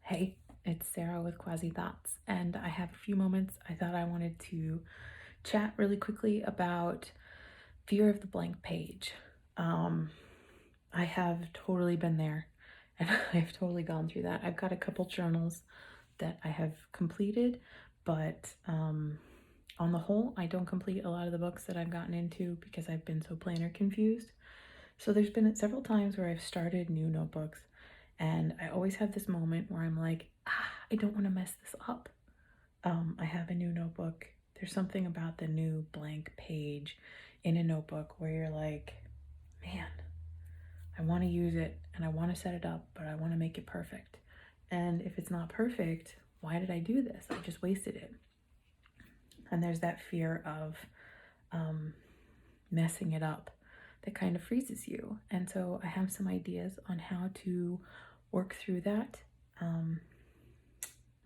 Hey, it's Sarah with Quasi Thoughts, and I have a few moments I thought I wanted to chat really quickly about fear of the blank page. Um, I have totally been there, and I've totally gone through that. I've got a couple journals that I have completed, but on the whole, I don't complete a lot of the books that I've gotten into because I've been so planner confused. So there's been several times where I've started new notebooks, and I always have this moment where I'm like, I don't want to mess this up. I have a new notebook. There's something about the new blank page in a notebook where you're like, man, I want to use it and I want to set it up, but I want to make it perfect. And if it's not perfect, why did I do this? I just wasted it. And there's that fear of messing it up that kind of freezes you. And so I have some ideas on how to work through that.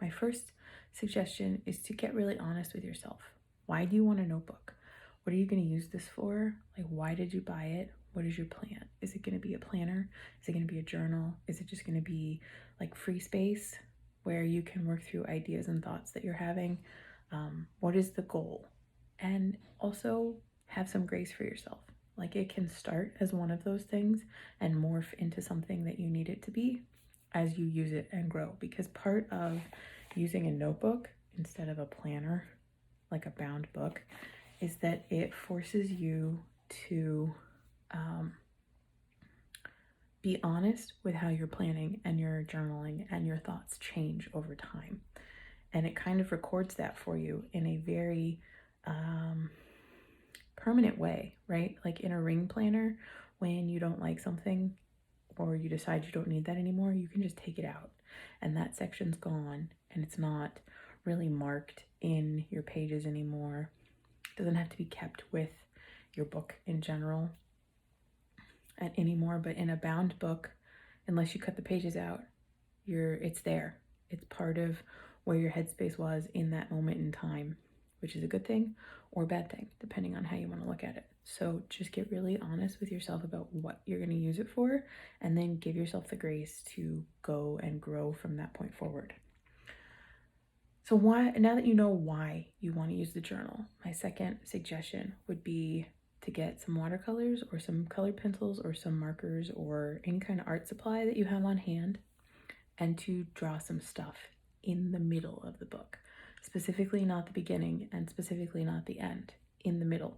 My first suggestion is to get really honest with yourself. Why do you want a notebook? What are you going to use this for? Like, why did you buy it? What is your plan? Is it going to be a planner? Is it going to be a journal? Is it just going to be like free space where you can work through ideas and thoughts that you're having? What is the goal? And also have some grace for yourself. Like, it can start as one of those things and morph into something that you need it to be as you use it and grow. Because part of using a notebook instead of a planner, like a bound book, is that it forces you to be honest with how you're planning and your journaling and your thoughts change over time. And it kind of records that for you in a very permanent way, right? Like in a ring planner, when you don't like something or you decide you don't need that anymore, you can just take it out and that section's gone and it's not really marked in your pages anymore. It doesn't have to be kept with your book in general anymore, but in a bound book, unless you cut the pages out, it's there. It's part of where your headspace was in that moment in time, which is a good thing or a bad thing, depending on how you want to look at it. So just get really honest with yourself about what you're going to use it for, and then give yourself the grace to go and grow from that point forward. So now that you know why you want to use the journal, my second suggestion would be to get some watercolors or some colored pencils or some markers or any kind of art supply that you have on hand, and to draw some stuff in the middle of the book. Specifically not the beginning and specifically not the end, in the middle.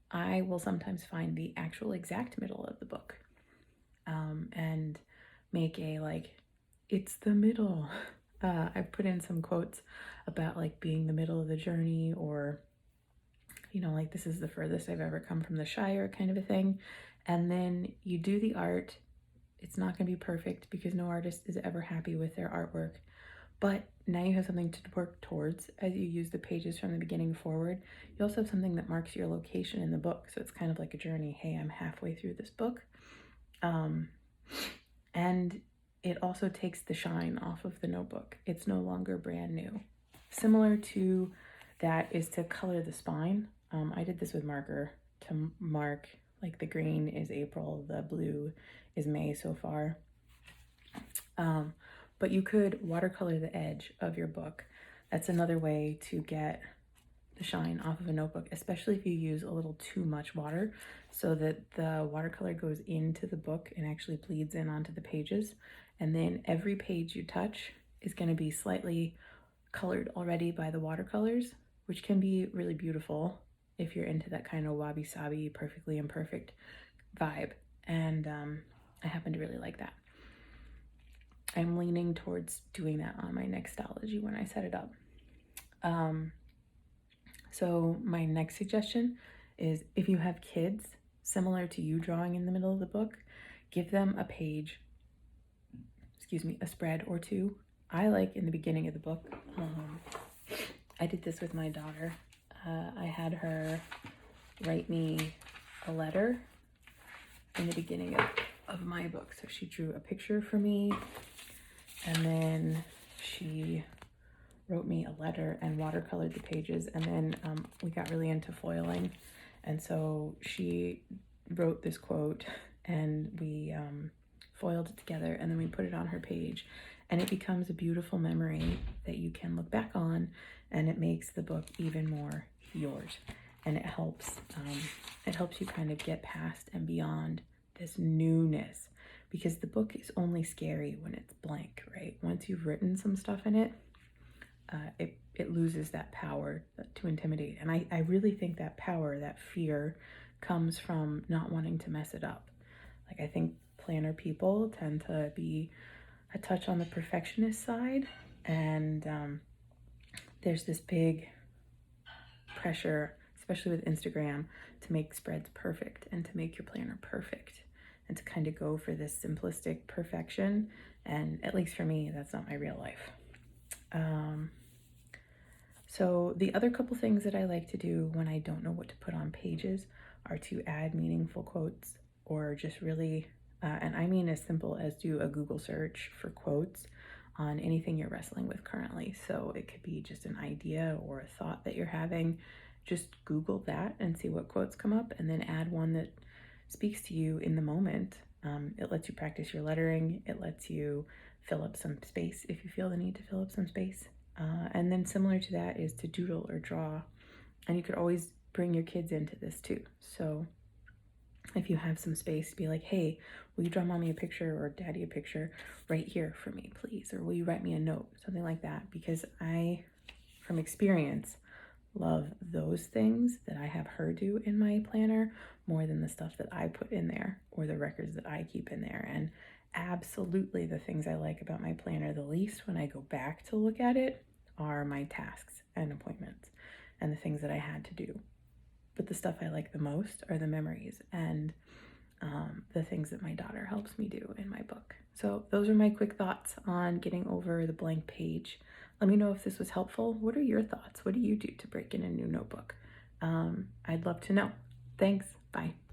I will sometimes find the actual exact middle of the book and make a it's the middle. I put in some quotes about like being the middle of the journey, or like this is the furthest I've ever come from the Shire kind of a thing. And then you do the art. It's not going to be perfect because no artist is ever happy with their artwork. But now you have something to work towards as you use the pages from the beginning forward. You also have something that marks your location in the book. So it's kind of like a journey. Hey, I'm halfway through this book. And it also takes the shine off of the notebook. It's no longer brand new. Similar to that is to color the spine. I did this with marker to mark, like the green is April, the blue is May so far. But you could watercolor the edge of your book. That's another way to get the shine off of a notebook, especially if you use a little too much water, so that the watercolor goes into the book and actually bleeds in onto the pages. And then every page you touch is going to be slightly colored already by the watercolors, which can be really beautiful if you're into that kind of wabi-sabi, perfectly imperfect vibe. And I happen to really like that. I'm leaning towards doing that on my nextology when I set it up. So my next suggestion is, if you have kids, similar to you drawing in the middle of the book, give them a page, a spread or two. I like in the beginning of the book. I did this with my daughter. I had her write me a letter in the beginning of my book. So she drew a picture for me, and then she wrote me a letter and watercolored the pages. And then we got really into foiling. And so she wrote this quote and we foiled it together, and then we put it on her page, and it becomes a beautiful memory that you can look back on, and it makes the book even more yours. And it helps you kind of get past and beyond this newness, because the book is only scary when it's blank, right? Once you've written some stuff in it, it loses that power to intimidate. And I really think that power, that fear, comes from not wanting to mess it up. Like, I think planner people tend to be a touch on the perfectionist side, and there's this big pressure, especially with Instagram, to make spreads perfect and to make your planner perfect and to kind of go for this simplistic perfection. And at least for me, that's not my real life. So the other couple things that I like to do when I don't know what to put on pages are to add meaningful quotes, or just really, and I mean as simple as do a Google search for quotes on anything you're wrestling with currently. So it could be just an idea or a thought that you're having. Just Google that and see what quotes come up, and then add one that speaks to you in the moment. It lets you practice your lettering. It lets you fill up some space if you feel the need to fill up some space. And then similar to that is to doodle or draw. And you could always bring your kids into this too. So if you have some space, be like, hey, will you draw mommy a picture or daddy a picture right here for me, please? Or will you write me a note? Something like that. Because I, from experience, love those things that I have her do in my planner more than the stuff that I put in there or the records that I keep in there. And absolutely the things I like about my planner the least when I go back to look at it are my tasks and appointments and the things that I had to do. But the stuff I like the most are the memories and the things that my daughter helps me do in my book. So those are my quick thoughts on getting over the blank page. Let me know if this was helpful. What are your thoughts? What do you do to break in a new notebook? I'd love to know. Thanks. Bye.